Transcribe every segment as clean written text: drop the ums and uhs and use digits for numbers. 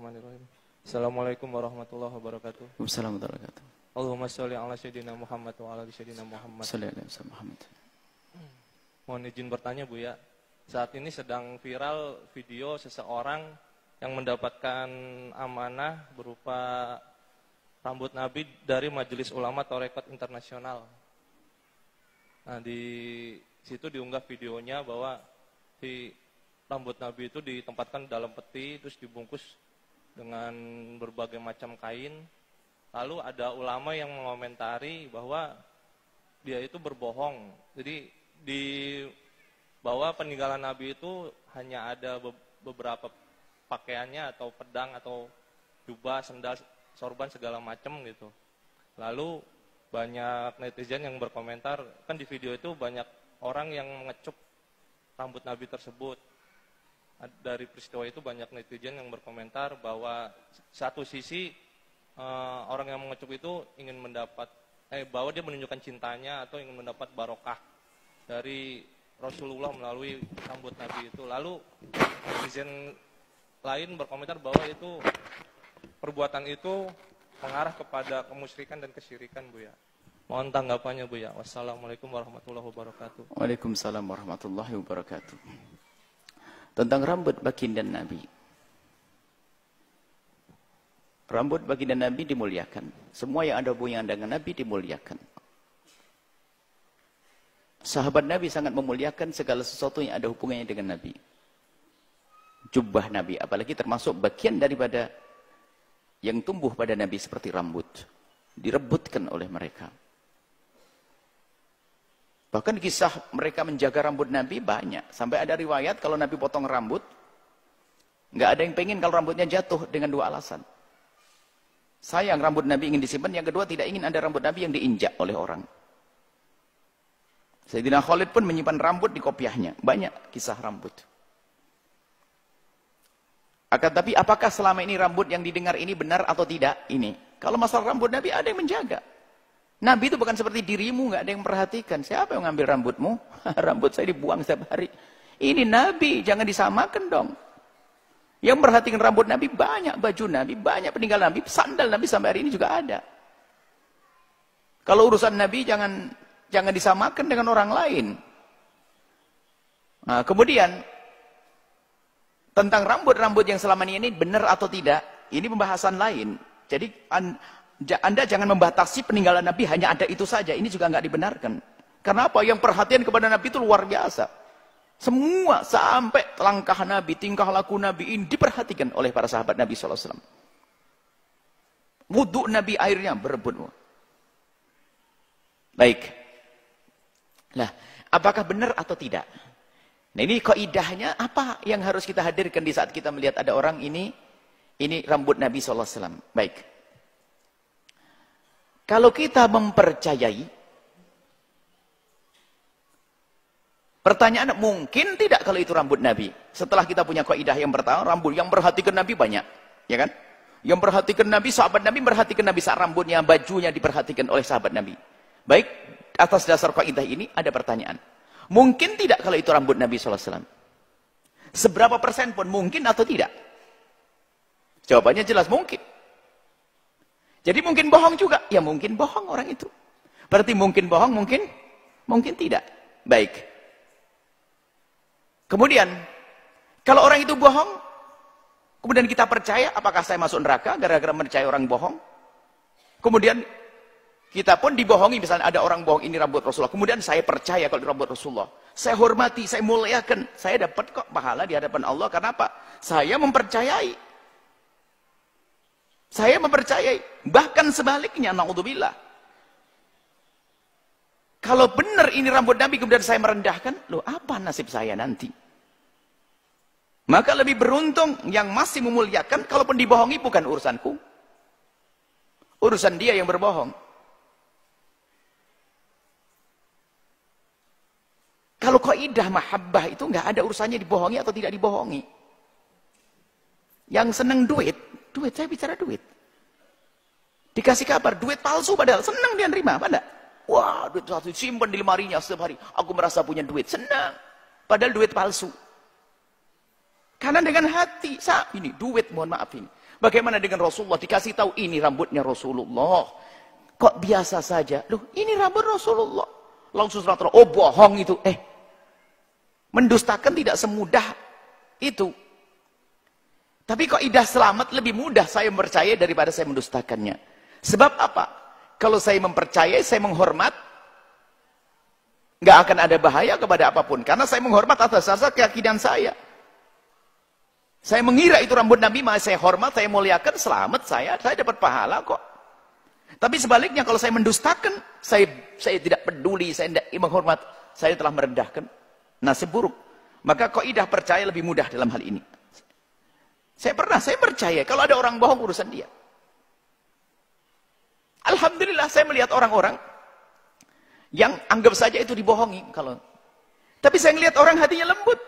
Bismillahirrahmanirrahim. Assalamualaikum warahmatullahi wabarakatuh. Wassalamualaikum warahmatullahi wabarakatuh. Allahumma sholli ala sayyidina Muhammad wa ala ali sayyidina Muhammad. Sallallahu alaihi wasallam Muhammad. Mohon izin bertanya Bu ya. Saat ini sedang viral video seseorang yang mendapatkan amanah berupa rambut Nabi dari Majelis Ulama Tarekat Internasional. Nah, di situ diunggah videonya bahwa si rambut Nabi itu ditempatkan dalam peti, terus dibungkus dengan berbagai macam kain. Lalu ada ulama yang mengomentari bahwa dia itu berbohong. Jadi di bahwa peninggalan Nabi itu hanya ada beberapa pakaiannya atau pedang atau jubah, sendal, sorban segala macam gitu. Lalu banyak netizen yang berkomentar, kan di video itu banyak orang yang mengecup rambut Nabi tersebut. Dari peristiwa itu banyak netizen yang berkomentar bahwa satu sisi orang yang mengecup itu ingin mendapat bahwa dia menunjukkan cintanya atau ingin mendapat barokah dari Rasulullah melalui rambut Nabi itu. Lalu netizen lain berkomentar bahwa itu perbuatan itu mengarah kepada kemusyrikan dan kesyirikan Bu ya. Mohon tanggapannya Bu ya. Wassalamualaikum warahmatullahi wabarakatuh. Waalaikumsalam warahmatullahi wabarakatuh. Tentang rambut baginda Nabi. Rambut baginda Nabi dimuliakan. Semua yang ada hubungan dengan Nabi dimuliakan. Sahabat Nabi sangat memuliakan segala sesuatu yang ada hubungannya dengan Nabi. Jubah Nabi, apalagi termasuk bagian daripada yang tumbuh pada Nabi seperti rambut. Direbutkan oleh mereka. Bahkan kisah mereka menjaga rambut Nabi banyak. Sampai ada riwayat kalau Nabi potong rambut, nggak ada yang pengen kalau rambutnya jatuh dengan dua alasan. Sayang rambut Nabi ingin disimpan, yang kedua tidak ingin ada rambut Nabi yang diinjak oleh orang. Sayyidina Khalid pun menyimpan rambut di kopiahnya. Banyak kisah rambut. Akan tapi apakah selama ini rambut yang didengar ini benar atau tidak? Ini. Kalau masalah rambut Nabi ada yang menjaga. Nabi itu bukan seperti dirimu, nggak ada yang memperhatikan. Siapa yang ngambil rambutmu? Rambut saya dibuang setiap hari. Ini Nabi, jangan disamakan dong. Yang memperhatikan rambut Nabi banyak, baju Nabi banyak, peninggalan Nabi, sandal Nabi sampai hari ini juga ada. Kalau urusan Nabi jangan disamakan dengan orang lain. Nah, kemudian tentang rambut-rambut yang selama ini benar atau tidak, ini pembahasan lain. Jadi Anda jangan membatasi peninggalan Nabi hanya ada itu saja. Ini juga nggak dibenarkan. Karena apa? Yang perhatian kepada Nabi itu luar biasa. Semua sampai langkah Nabi, tingkah laku Nabi ini diperhatikan oleh para sahabat Nabi SAW. Wudhu Nabi airnya berebut. Baik. Nah, apakah benar atau tidak? Nah, ini kaidahnya apa yang harus kita hadirkan di saat kita melihat ada orang ini rambut Nabi SAW. Baik. Kalau kita mempercayai, pertanyaan mungkin tidak kalau itu rambut Nabi. Setelah kita punya kaidah yang pertama, rambut yang perhatikan Nabi banyak, ya kan? Yang perhatikan Nabi, sahabat Nabi perhatikan Nabi saat rambutnya, bajunya diperhatikan oleh sahabat Nabi. Baik, atas dasar kaidah ini ada pertanyaan. Mungkin tidak kalau itu rambut Nabi SAW? Seberapa persen pun mungkin atau tidak? Jawabannya jelas mungkin. Jadi mungkin bohong juga? Ya mungkin bohong orang itu. Berarti mungkin bohong, mungkin tidak. Baik. Kemudian, kalau orang itu bohong, kemudian kita percaya, apakah saya masuk neraka gara-gara percaya orang bohong? Kemudian, kita pun dibohongi, misalnya ada orang bohong, ini rambut Rasulullah. Kemudian saya percaya kalau rambut Rasulullah. Saya hormati, saya muliakan. Saya dapat kok pahala di hadapan Allah. Karena apa? Saya mempercayai. Saya mempercayai. Bahkan sebaliknya, na'udzubillah. Kalau benar ini rambut Nabi, kemudian saya merendahkan, loh apa nasib saya nanti? Maka lebih beruntung yang masih memuliakan, kalaupun dibohongi bukan urusanku. Urusan dia yang berbohong. Kalau kaidah mahabbah itu nggak ada urusannya dibohongi atau tidak dibohongi. Yang seneng duit, saya bicara duit. Dikasih kabar, duit palsu padahal senang dia nerima, apa enggak? Wah, duit palsu simpan di lemarinya setiap hari. Aku merasa punya duit, senang. Padahal duit palsu. Karena dengan hati, ini duit, mohon maaf ini. Bagaimana dengan Rasulullah dikasih tahu ini rambutnya Rasulullah. Kok biasa saja? Loh, ini rambut Rasulullah. Langsung surat, oh bohong itu. Mendustakan tidak semudah itu. Tapi kaidah selamat lebih mudah saya percaya daripada saya mendustakannya. Sebab apa? Kalau saya mempercayai, saya menghormat, nggak akan ada bahaya kepada apapun. Karena saya menghormat atas dasar keyakinan saya. Saya mengira itu rambut Nabi, saya hormat, saya muliakan, selamat saya dapat pahala kok. Tapi sebaliknya kalau saya mendustakan, saya tidak peduli, saya tidak menghormat, saya telah merendahkan. Nasib buruk. Maka kaidah percaya lebih mudah dalam hal ini. Saya percaya kalau ada orang bohong urusan dia. Alhamdulillah saya melihat orang-orang yang anggap saja itu dibohongi. Tapi saya melihat orang hatinya lembut.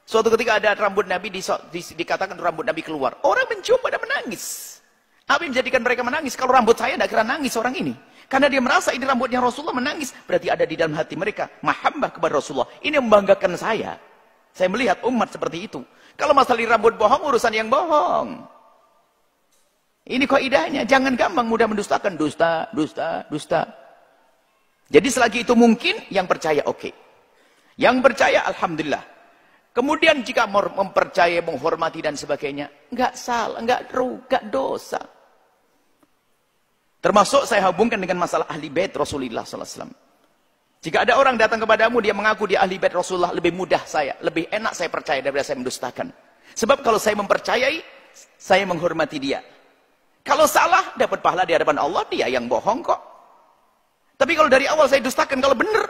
Suatu ketika ada rambut Nabi, dikatakan rambut Nabi keluar. Orang mencium pada menangis. Apa yang menjadikan mereka menangis? Kalau rambut saya tidak kira nangis orang ini. Karena dia merasa ini rambutnya Rasulullah, menangis. Berarti ada di dalam hati mereka mahabbah kepada Rasulullah. Ini membanggakan saya. Saya melihat umat seperti itu. Kalau masalah rambut bohong, urusan yang bohong. Ini kaidahnya. Jangan gampang mudah mendustakan. Dusta. Jadi selagi itu mungkin, yang percaya oke. Yang percaya alhamdulillah. Kemudian jika mempercayai, menghormati dan sebagainya, enggak salah, enggak dosa. Termasuk saya hubungkan dengan masalah ahli bait Rasulullah SAW. Jika ada orang datang kepadamu, dia mengaku dia ahli bait Rasulullah, lebih mudah saya, lebih enak saya percaya daripada saya mendustakan. Sebab kalau saya mempercayai, saya menghormati dia. Kalau salah, dapat pahala di hadapan Allah, dia yang bohong kok. Tapi kalau dari awal saya dustakan, kalau benar,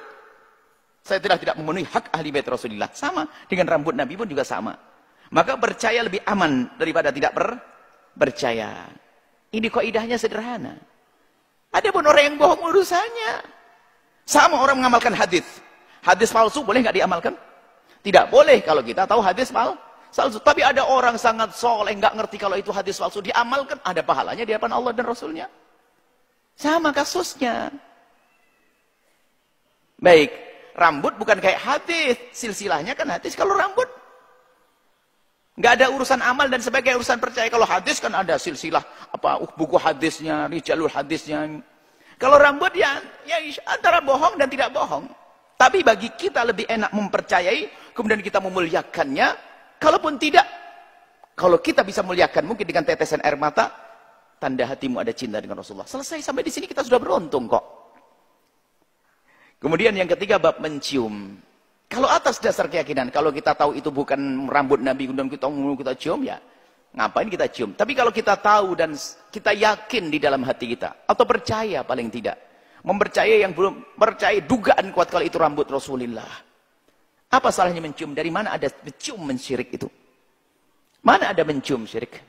saya tidak memenuhi hak ahli bait Rasulullah. Sama dengan rambut Nabi pun juga sama. Maka percaya lebih aman daripada tidak percaya. Ini kaidahnya sederhana. Ada pun orang yang bohong urusannya. Sama orang mengamalkan hadis. Hadis palsu boleh nggak diamalkan? Tidak boleh kalau kita tahu hadis palsu. Tapi ada orang sangat soleh nggak ngerti kalau itu hadis palsu, diamalkan, ada pahalanya di hadapan Allah dan Rasulnya. Sama kasusnya. Baik. Rambut bukan kayak hadis, silsilahnya kan hadis. Kalau rambut nggak ada urusan amal dan sebagai urusan percaya. Kalau hadis kan ada silsilah buku hadisnya, rijalul hadisnya. Kalau rambut ya antara bohong dan tidak bohong. Tapi bagi kita lebih enak mempercayai, kemudian kita memuliakannya. Kalaupun tidak, kalau kita bisa muliakan mungkin dengan tetesan air mata, tanda hatimu ada cinta dengan Rasulullah. Selesai, sampai di sini kita sudah beruntung kok. Kemudian yang ketiga, bab mencium. Kalau atas dasar keyakinan, kalau kita tahu itu bukan rambut Nabi, kemudian kita cium, ya ngapain kita cium? Tapi kalau kita tahu dan kita yakin di dalam hati kita, atau percaya paling tidak, mempercayai yang belum percaya, dugaan kuat kalau itu rambut Rasulullah. Apa salahnya mencium? Dari mana ada mencium syirik itu? Mana ada mencium syirik?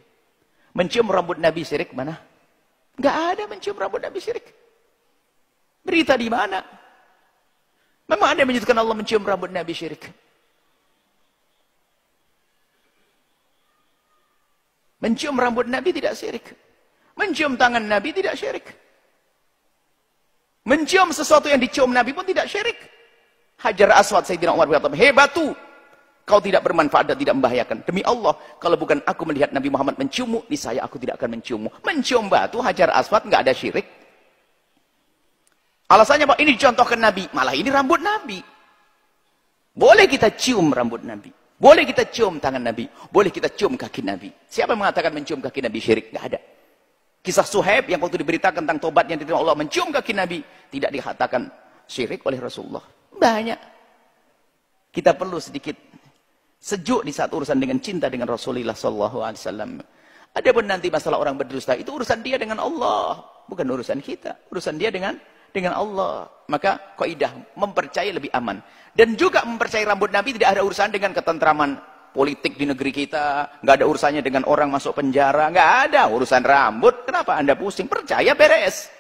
Mencium rambut Nabi syirik mana? Nggak ada mencium rambut Nabi syirik. Berita di mana? Memang ada yang menyebutkan Allah mencium rambut Nabi syirik. Mencium rambut Nabi tidak syirik. Mencium tangan Nabi tidak syirik. Mencium sesuatu yang dicium Nabi pun tidak syirik. Hajar Aswad Sayyidina Umar berkata, "Hei batu, kau tidak bermanfaat dan tidak membahayakan. Demi Allah, kalau bukan aku melihat Nabi Muhammad menciummu, niscaya aku tidak akan menciummu." Mencium batu, Hajar Aswad, nggak ada syirik. Alasannya Pak, ini dicontohkan Nabi, malah ini rambut Nabi. Boleh kita cium rambut Nabi, boleh kita cium tangan Nabi, boleh kita cium kaki Nabi. Siapa yang mengatakan mencium kaki Nabi syirik? Nggak ada. Kisah Suhaib yang waktu diberitakan tentang tobat yang diterima Allah mencium kaki Nabi, tidak dikatakan syirik oleh Rasulullah. Banyak. Kita perlu sedikit sejuk di saat urusan dengan cinta dengan Rasulullah SAW. Adapun nanti masalah orang berdusta, itu urusan dia dengan Allah, bukan urusan kita. Urusan dia dengan Allah. Maka kaidah mempercayai lebih aman. Dan juga mempercayai rambut Nabi tidak ada urusan dengan ketentraman politik di negeri kita. Nggak ada urusannya dengan orang masuk penjara. Nggak ada urusan rambut. Kenapa Anda pusing? Percaya beres.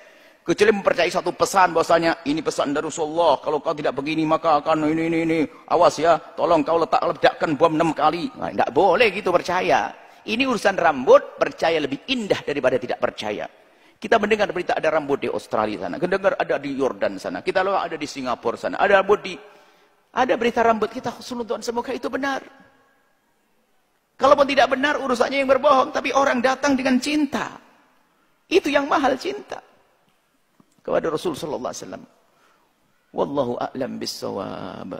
Kecuali mempercayai satu pesan bahwasanya ini pesan dari Rasulullah. Kalau kau tidak begini maka akan ini. Awas ya, tolong kau ledakkan bom 6 kali. Nah, nggak boleh gitu percaya. Ini urusan rambut, percaya lebih indah daripada tidak percaya. Kita mendengar berita ada rambut di Australia sana, mendengar ada di Yordan sana, kita lihat ada di Singapura sana, ada berita rambut kita husnudzon, semoga itu benar. Kalaupun tidak benar, urusannya yang berbohong. Tapi orang datang dengan cinta. Itu yang mahal, cinta. Kepada Rasul sallallahu alaihi wasallam. Wallahu a'lam bissawab.